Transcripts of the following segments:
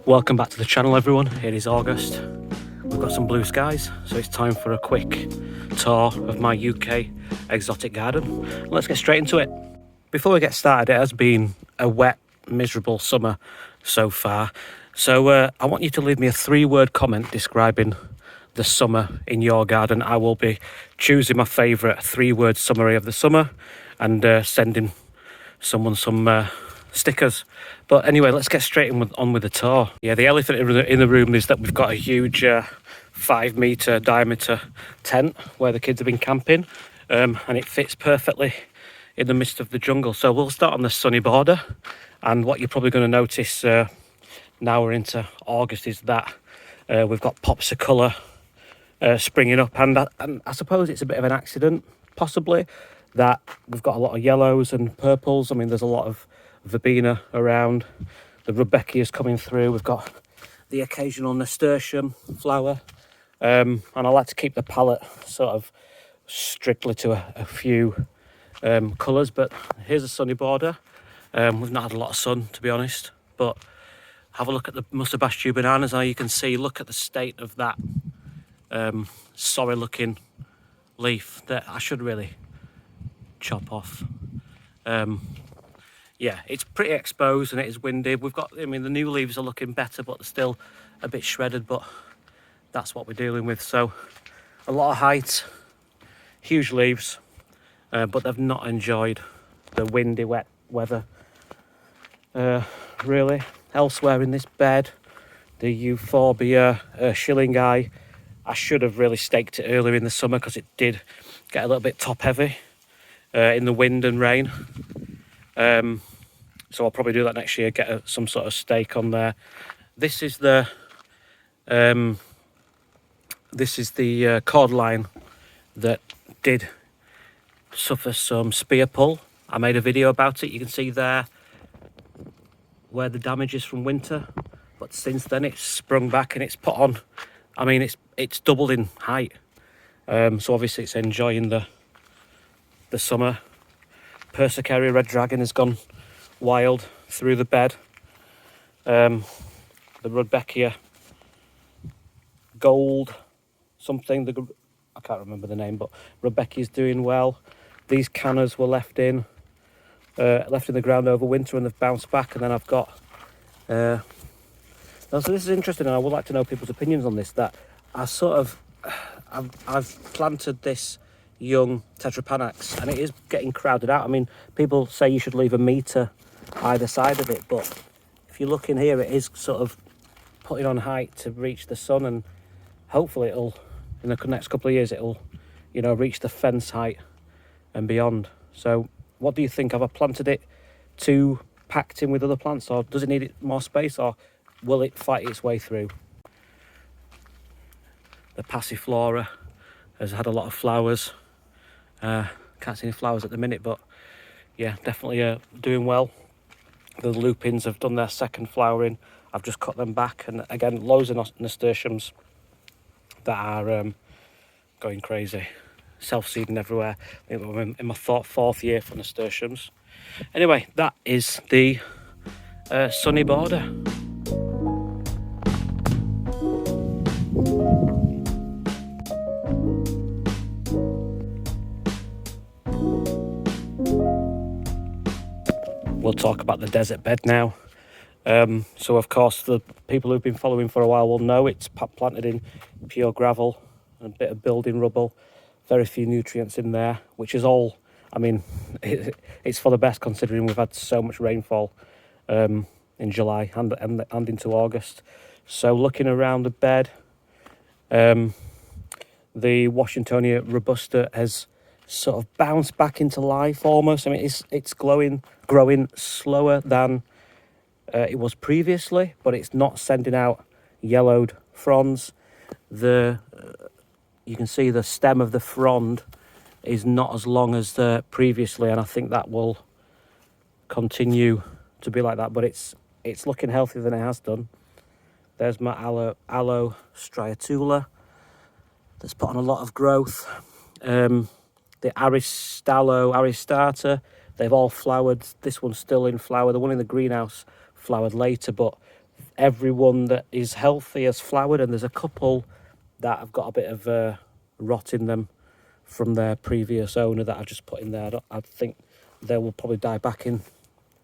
Welcome back to the channel, everyone. It is August. We've got some blue skies, so it's time for a quick tour of my UK exotic garden. Let's get straight into it. Before we get started, it has been a wet, miserable summer so far. So I want you to leave me a 3-word comment describing the summer in your garden. I will be choosing my favourite 3-word summary of the summer and sending someone some stickers. But anyway, let's get straight on with the tour. Yeah, the elephant in the room is that we've got a huge 5-metre diameter tent where the kids have been camping, and it fits perfectly in the midst of the jungle. So we'll start on the sunny border, and what you're probably going to notice now we're into August is that we've got pops of colour springing up, and I suppose it's a bit of an accident, possibly, that we've got a lot of yellows and purples. I mean, there's a lot of verbena around, the rudbeckias coming through, we've got the occasional nasturtium flower, and I like to keep the palette sort of strictly to a few colours. But here's a sunny border. We've not had a lot of sun, to be honest, but have a look at the mustabastu bananas. Now you can see, look at the state of that sorry looking leaf that I should really chop off. Yeah, it's pretty exposed and it is windy. We've got, I mean, the new leaves are looking better, but they're still a bit shredded, but that's what we're dealing with. So a lot of height, huge leaves, but they've not enjoyed the windy, wet weather, really. Elsewhere in this bed, the euphorbia shillingi, I should have really staked it earlier in the summer because it did get a little bit top heavy in the wind and rain. So I'll probably do that next year, get some sort of stake on there. This is the cordyline that did suffer some spear pull. I made a video about it. You can see there where the damage is from winter, but since then it's sprung back and it's put on. I mean, it's doubled in height. So obviously it's enjoying the summer. Persicaria red dragon has gone wild through the bed. The rudbeckia gold something, I can't remember the name, but rudbeckia is doing well. These cannas were left in the ground over winter and they've bounced back. And then I've got so this is interesting, and I would like to know people's opinions on this. That I've planted this young tetrapanax and it is getting crowded out. I mean, people say you should leave a metre either side of it, but if you look in here, it is sort of putting on height to reach the sun, and hopefully it'll, in the next couple of years, it'll, you know, reach the fence height and beyond. So what do you think? Have I planted it too packed in with other plants, or does it need more space, or will it fight its way through? The passiflora has had a lot of flowers. Can't see any flowers at the minute, but yeah, definitely doing well. The lupins have done their second flowering. I've just cut them back, and again, loads of nasturtiums that are going crazy, self-seeding everywhere. I think I'm in my fourth year for nasturtiums. Anyway, that is the sunny border. We'll talk about the desert bed now. So of course, the people who've been following for a while will know it's planted in pure gravel and a bit of building rubble. Very few nutrients in there, which is all, I mean, it's for the best considering we've had so much rainfall in July and into August. So looking around the bed, the Washingtonia robusta has sort of bounced back into life almost. I mean, it's growing slower than it was previously, but it's not sending out yellowed fronds. You can see the stem of the frond is not as long as previously, and I think that will continue to be like that, but it's looking healthier than it has done. There's my aloe striatula that's put on a lot of growth. The aristata, they've all flowered. This one's still in flower. The one in the greenhouse flowered later, but everyone that is healthy has flowered, and there's a couple that have got a bit of rot in them from their previous owner that I just put in there. I think they will probably die back in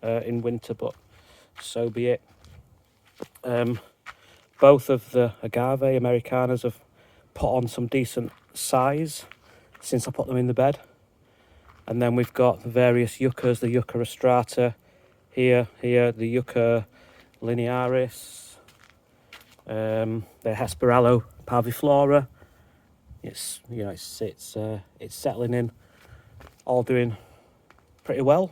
winter, but so be it. Both of the agave Americanas have put on some decent size since I put them in the bed. And then we've got the various yuccas, the yucca rostrata here, the yucca linearis, the Hesperallo parviflora. It's it's settling in, all doing pretty well.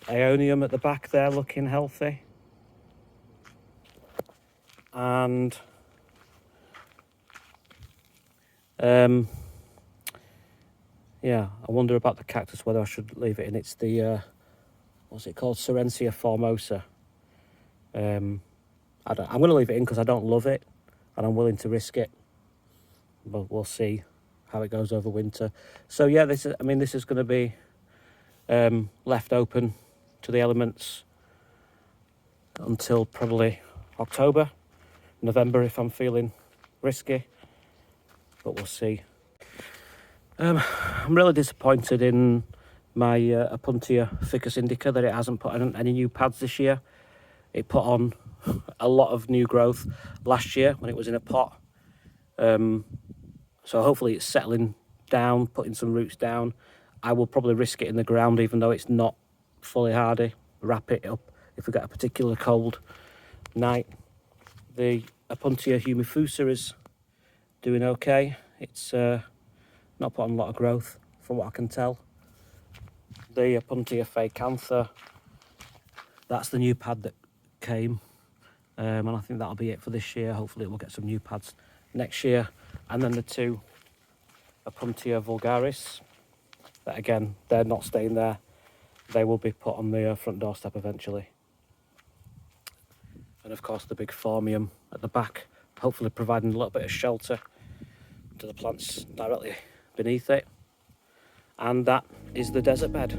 Aeonium at the back there looking healthy. And yeah, I wonder about the cactus, whether I should leave it in. It's the what's it called, Serencia formosa. I'm going to leave it in because I don't love it, and I'm willing to risk it. But we'll see how it goes over winter. So yeah, this is going to be left open to the elements until probably October, November if I'm feeling risky. But we'll see. I'm really disappointed in my Apuntia ficus indica that it hasn't put on any new pads this year. It put on a lot of new growth last year when it was in a pot. So hopefully it's settling down, putting some roots down. I will probably risk it in the ground even though it's not fully hardy. Wrap it up if we get a particular cold night. The Apuntia humifusa is doing okay. It's not put on a lot of growth from what I can tell. The Apuntia facantha, that's the new pad that came, and I think that'll be it for this year. Hopefully we'll get some new pads next year. And then the two Apuntia vulgaris, that again, they're not staying there. They will be put on the front doorstep eventually. And of course the big formium at the back, hopefully providing a little bit of shelter to the plants directly beneath it. And that is the desert bed.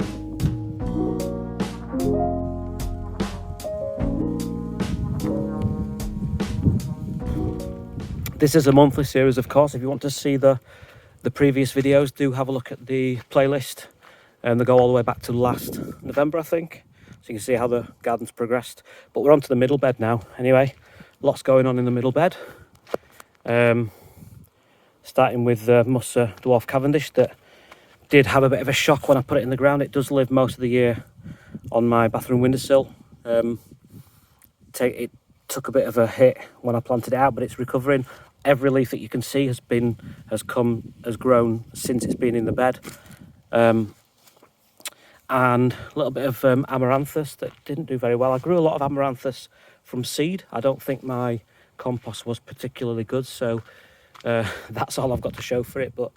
This is a monthly series, of course. If you want to see the previous videos, do have a look at the playlist. And they go all the way back to last November, I think. So you can see how the garden's progressed. But we're on to the middle bed now. Anyway, lots going on in the middle bed. Starting with Musa Dwarf Cavendish, that did have a bit of a shock when I put it in the ground. It does live most of the year on my bathroom windowsill. It took a bit of a hit when I planted it out, but it's recovering. Every leaf that you can see has grown since it's been in the bed. And a little bit of amaranthus that didn't do very well. I grew a lot of amaranthus from seed. I don't think my compost was particularly good, so that's all I've got to show for it. But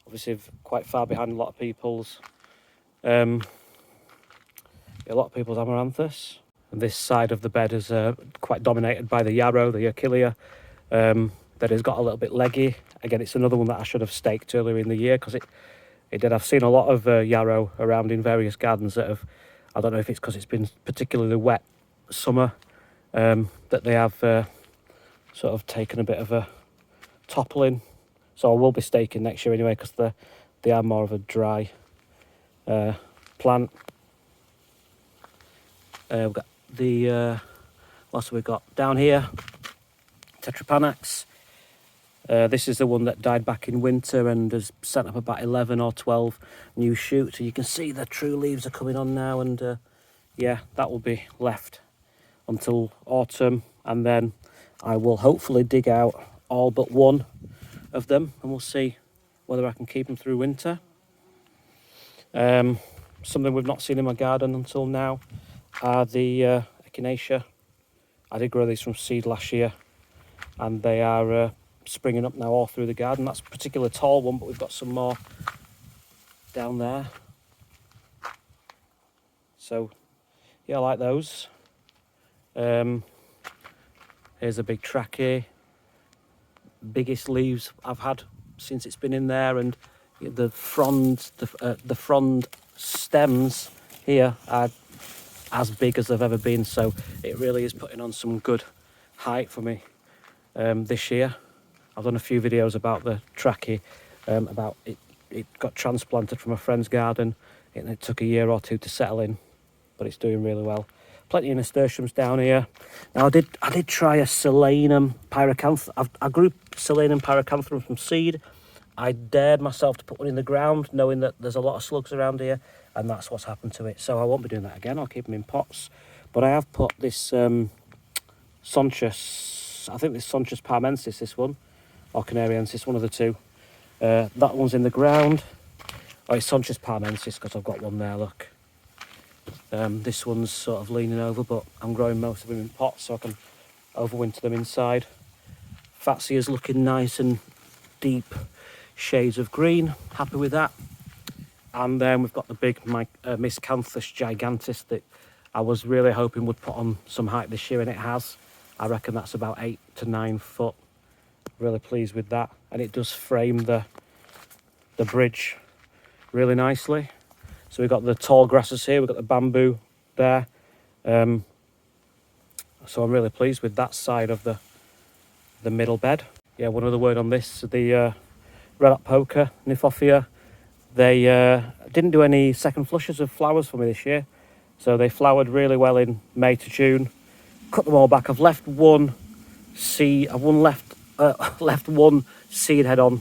obviously quite far behind a lot of people's amaranthus. And this side of the bed is quite dominated by the yarrow, the Achillea, that has got a little bit leggy. Again, it's another one that I should have staked earlier in the year, because it did. I've seen a lot of yarrow around in various gardens that have, I don't know if it's because it's been particularly wet summer, that they have sort of taken a bit of a toppling. So I will be staking next year anyway, because they are more of a dry plant. We've got the what else have we got down here? Tetrapanax. This is the one that died back in winter and has sent up about 11 or 12 new shoots. So you can see the true leaves are coming on now, and yeah, that will be left until autumn, and then I will hopefully dig out all but one of them, and we'll see whether I can keep them through winter. Something we've not seen in my garden until now are the Echinacea. I did grow these from seed last year, and they are springing up now all through the garden. That's a particularly tall one, but we've got some more down there. So yeah, I like those. Here's a big trachea. Biggest leaves I've had since it's been in there, and the frond stems here are as big as they've ever been, so it really is putting on some good height for me this year. I've done a few videos about the trachea, about it got transplanted from a friend's garden, and it took a year or two to settle in, but it's doing really well. Plenty of nasturtiums down here. Now I did try a Solanum pyracantha. I grew Solanum pyracantha from seed. I dared myself to put one in the ground, knowing that there's a lot of slugs around here, and that's what's happened to it. So I won't be doing that again. I'll keep them in pots. But I have put this Sonchus, I think this Sonchus parmensis, this one, or Canariensis, one of the two. That one's in the ground. Oh, it's Sonchus parmensis because I've got one there, look. This one's sort of leaning over, but I'm growing most of them in pots so I can overwinter them inside. Fatsia's looking nice and deep shades of green, happy with that. And then we've got the big Miscanthus gigantis that I was really hoping would put on some height this year, and it has. I reckon that's about 8 to 9 foot. Really pleased with that, and it does frame the bridge really nicely. So we've got the tall grasses here, we've got the bamboo there. So I'm really pleased with that side of the middle bed. Yeah, one other word on this, the red hot poker, Nymphophia, they didn't do any second flushes of flowers for me this year. So they flowered really well in May to June. Cut them all back. I've left one seed, left one seed head on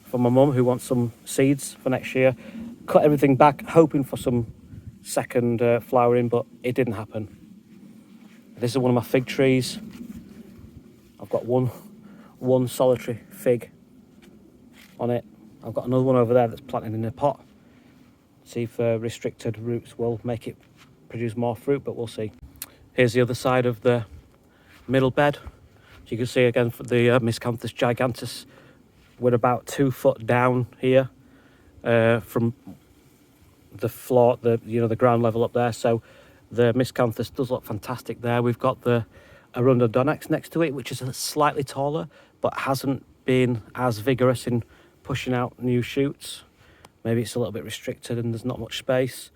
for my mum who wants some seeds for next year. Cut everything back, hoping for some second flowering, but it didn't happen. This is one of my fig trees. I've got one solitary fig on it. I've got another one over there that's planted in a pot. See if restricted roots will make it produce more fruit, but we'll see. Here's the other side of the middle bed. As you can see again, for the Miscanthus gigantus, we're about 2 foot down here from the floor, the ground level up there. So the Miscanthus does look fantastic there. We've got the Arundodonyx next to it, which is slightly taller, but hasn't been as vigorous in pushing out new shoots. Maybe it's a little bit restricted and there's not much space.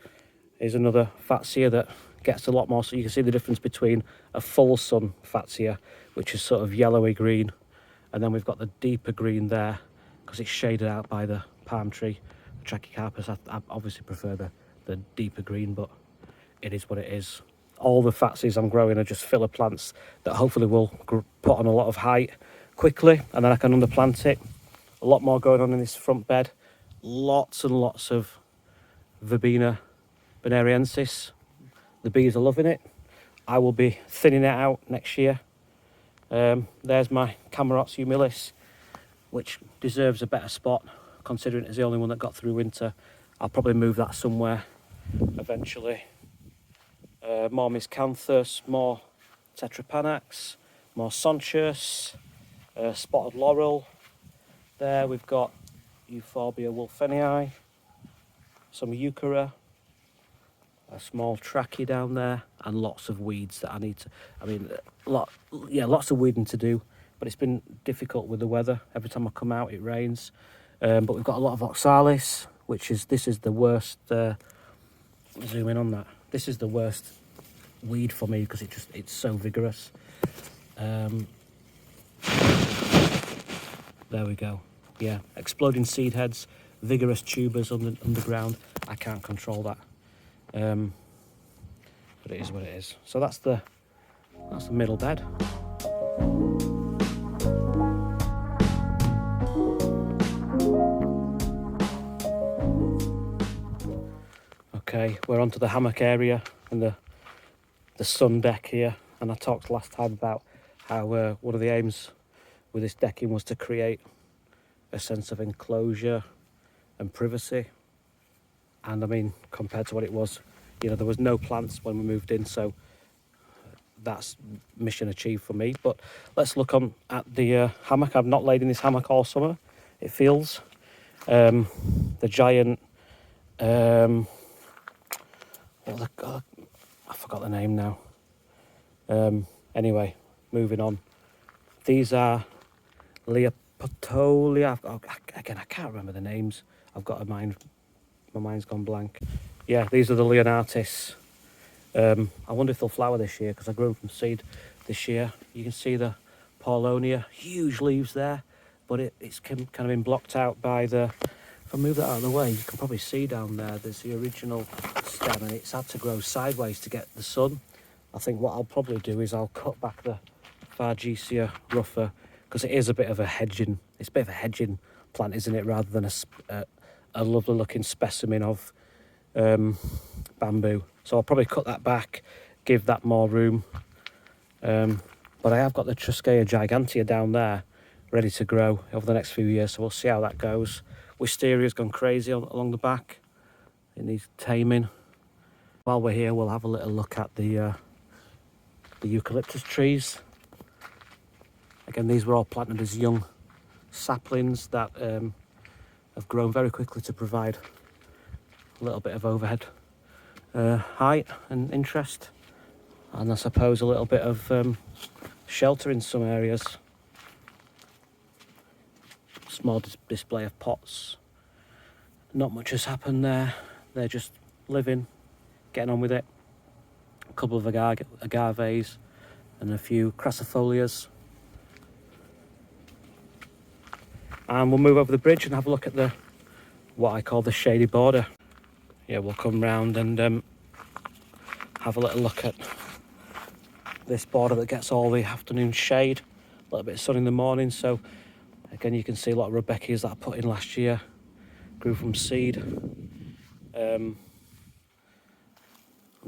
Here's another Fatsia that gets a lot more, so you can see the difference between a full sun Fatsia, which is sort of yellowy green, and then we've got the deeper green there because it's shaded out by the palm tree, the Trachycarpus. I obviously prefer the deeper green, but it is what it is. All the Fatsias I'm growing are just filler plants that hopefully will put on a lot of height quickly, and then I can underplant it. A lot more going on in this front bed. Lots and lots of Verbena bonariensis. The bees are loving it. I will be thinning it out next year. There's my Camerots humilis, which deserves a better spot, considering it's the only one that got through winter. I'll probably move that somewhere eventually. More Miscanthus, more Tetrapanax, more Sonchus, spotted laurel. There we've got Euphorbia wolfenii, some Euchera, a small trachea down there, and lots of weeds that I need to, lots of weeding to do, but it's been difficult with the weather. Every time I come out it rains. But we've got a lot of oxalis, this is the worst, zoom in on that. This is the worst weed for me because it's so vigorous. There we go. Yeah, exploding seed heads, vigorous tubers underground. I can't control that. But it is what it is. So that's the middle bed. Okay, we're onto the hammock area and the sun deck here. And I talked last time about how one of the aims with this decking was to create a sense of enclosure and privacy. And I mean, compared to what it was, there was no plants when we moved in, so that's mission achieved for me. But let's look on at the hammock. I've not laid in this hammock all summer, it feels. The giant, I forgot the name now. Anyway, moving on. These are Leopatolia. Again, I can't remember the names. I've got my mind's gone blank. Yeah, these are the Leonatis. I wonder if they'll flower this year because I grew them from seed this year. You can see the Paulownia, huge leaves there, but it's kind of been blocked out by the... If I move that out of the way, you can probably see down there, there's the original stem, and it's had to grow sideways to get the sun. I think what I'll probably do is I'll cut back the Fargesia rougher, because it is a bit of a hedging, it's a bit of a hedging plant, isn't it, rather than a lovely looking specimen of bamboo. So I'll probably cut that back, give that more room. But I have got the Truskea gigantea down there ready to grow over the next few years, so we'll see how that goes. Wisteria's gone crazy along the back, it needs taming. While we're here, we'll have a little look at the eucalyptus trees. Again, these were all planted as young saplings that have grown very quickly to provide a little bit of overhead height and interest, and I suppose a little bit of shelter in some areas. Small display of pots. Not much has happened there. They're just living, getting on with it. A couple of agaves and a few crassifolias. And we'll move over the bridge and have a look at what I call the shady border. Yeah, we'll come round and have a little look at this border that gets all the afternoon shade, a little bit of sun in the morning. So again, you can see a lot of Rebecca's that I put in last year, grew from seed.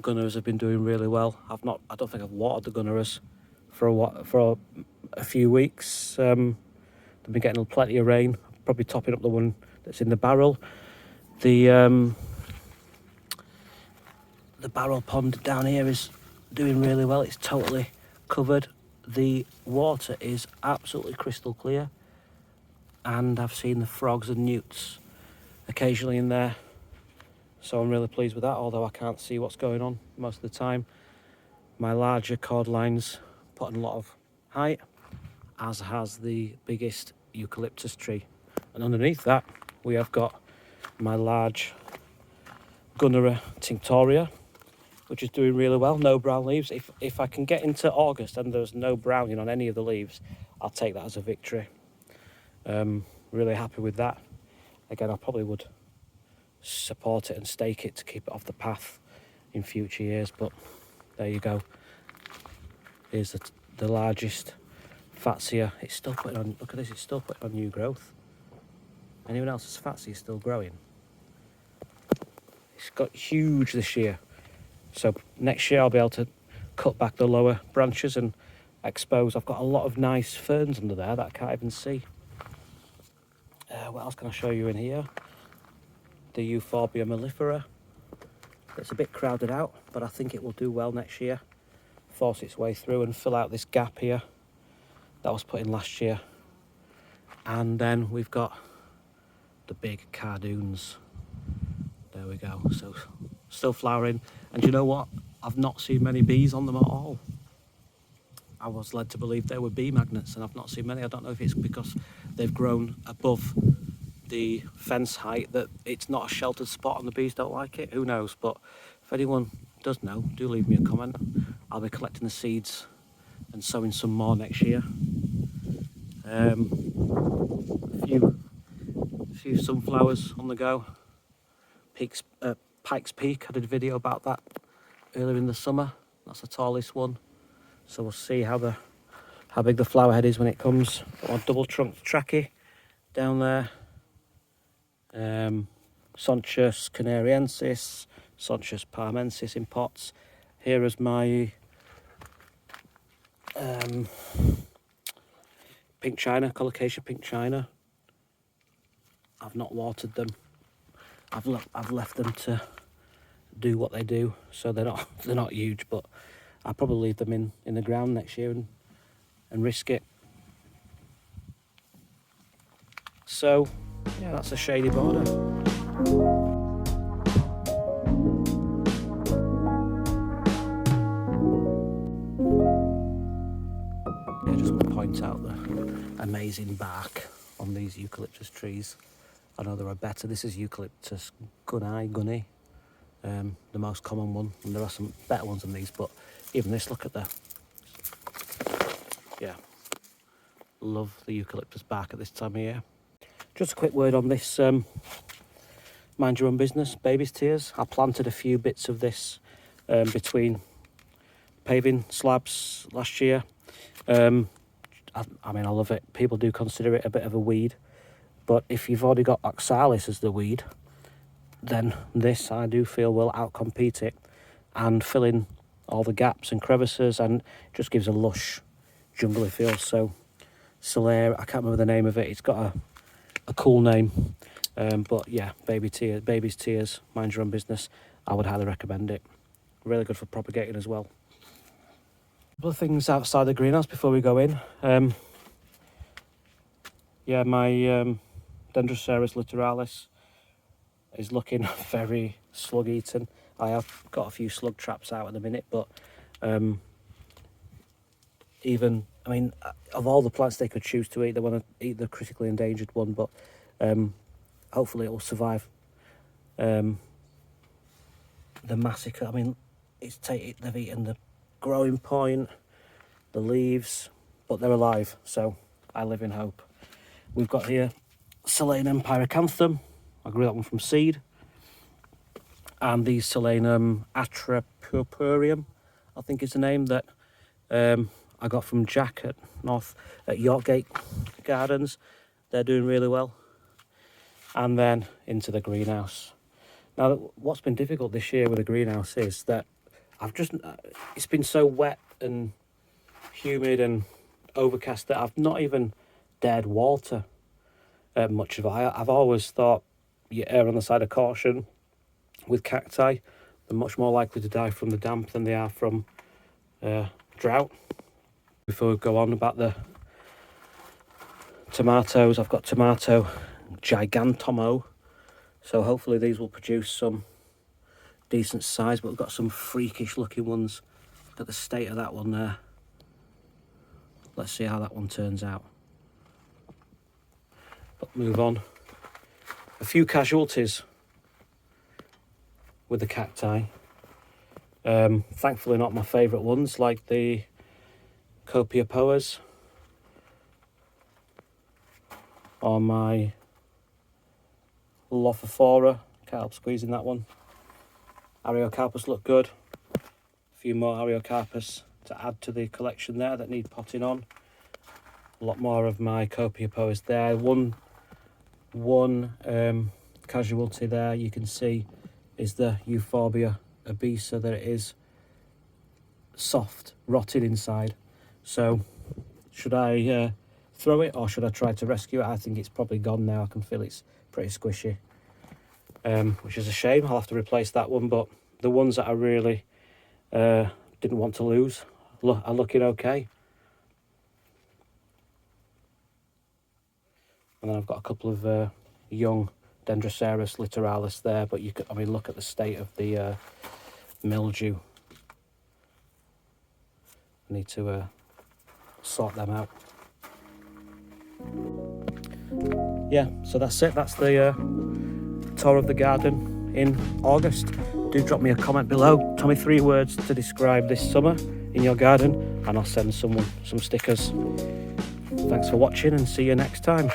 Gunneras have been doing really well. I don't think I've watered the Gunneras for a few weeks. They've been getting plenty of rain. Probably topping up the one that's in the barrel. The barrel pond down here is doing really well. It's totally covered. The water is absolutely crystal clear, and I've seen the frogs and newts occasionally in there, so I'm really pleased with that, although I can't see what's going on most of the time. My larger cordlines putting a lot of height, as has the biggest eucalyptus tree, and underneath that we have got my large Gunnera tinctoria, which is doing really well. No brown leaves. If I can get into August and there's no browning on any of the leaves, I'll take that as a victory. Really happy with that. Again, I probably would support it and stake it to keep it off the path in future years, but there you go. Here's the largest Fatsia. It's still putting on, look at this, it's still putting on new growth. Anyone else's Fatsia is still growing. It's got huge this year. So next year I'll be able to cut back the lower branches and expose. I've got a lot of nice ferns under there that I can't even see. What else can I show you in here? The Euphorbia mellifera. It's a bit crowded out, but I think it will do well next year. Force its way through and fill out this gap here that was put in last year. And then we've got the big cardoons. There we go. So still flowering, and you know what, I've not seen many bees on them at all. I was led to believe they were bee magnets, and I've not seen many. I don't know if it's because they've grown above the fence height that it's not a sheltered spot and the bees don't like it. Who knows? But if anyone does know, do leave me a comment. I'll be collecting the seeds and sowing some more next year. A few sunflowers on the go. Pike's Peak, I did a video about that earlier in the summer. That's the tallest one. So we'll see how big the flower head is when it comes. Got my double trunk trachea down there. Sonchus canariensis, Sonchus parmensis in pots. Here is my pink china, colocation pink china. I've not watered them. I've left them to do what they do, so they're not huge, but I'll probably leave them in the ground next year and risk it. So yeah, that's a shady border. I just want to point out the amazing bark on these eucalyptus trees. I know there are better. This is Eucalyptus gunni, the most common one, and there are some better ones than these, but even this, look at the yeah, love the eucalyptus bark at this time of year. Just a quick word on this mind your own business, baby's tears. I planted a few bits of this between paving slabs last year. I mean, I love it. People do consider it a bit of a weed, but if you've already got oxalis as the weed, then this, I do feel, will outcompete it and fill in all the gaps and crevices, and just gives a lush, jungly feel. So Solare, I can't remember the name of it. It's got a cool name, but yeah, baby's tears, mind your own business. I would highly recommend it. Really good for propagating as well. A couple of things outside the greenhouse before we go in. Yeah, my Dendroceras littoralis is looking very slug eaten. I have got a few slug traps out at the minute, but even, I mean, of all the plants they could choose to eat, they want to eat the critically endangered one, but hopefully it will survive the massacre. I mean, they've eaten the growing point, the leaves, but they're alive, so I live in hope. We've got here Solanum pyracanthum. I grew that one from seed. And the Solanum atrapurpureum, I think is the name, that I got from Jack at Yorkgate Gardens. They're doing really well. And then into the greenhouse. Now, what's been difficult this year with the greenhouse is that it's been so wet and humid and overcast that I've not even dared water much of it. I've always thought you err on the side of caution with cacti. They're much more likely to die from the damp than they are from drought. Before we go on about the tomatoes, I've got tomato gigantomo, so hopefully these will produce some decent size, but we've got some freakish looking ones. Look at the state of that one there. Let's see how that one turns out. But move on. A few casualties with the cacti. Thankfully not my favourite ones, like the Copiapoas or my Lophophora. Can't help squeezing that one. Ariocarpus look good. A few more Ariocarpus to add to the collection there that need potting on. A lot more of my Copiapoas there. One casualty there you can see is the Euphorbia obesa, that it is soft, rotted inside. So should I throw it or should I try to rescue it? I think it's probably gone now. I can feel it's pretty squishy, which is a shame. I'll have to replace that one, but the ones that I really didn't want to lose are looking okay. And then I've got a couple of young Dendroceras littoralis there, but look at the state of the mildew. I need to sort them out. Yeah, so that's it. That's the tour of the garden in August. Do drop me a comment below. Tell me 3 words to describe this summer in your garden, and I'll send someone some stickers. Thanks for watching, and see you next time.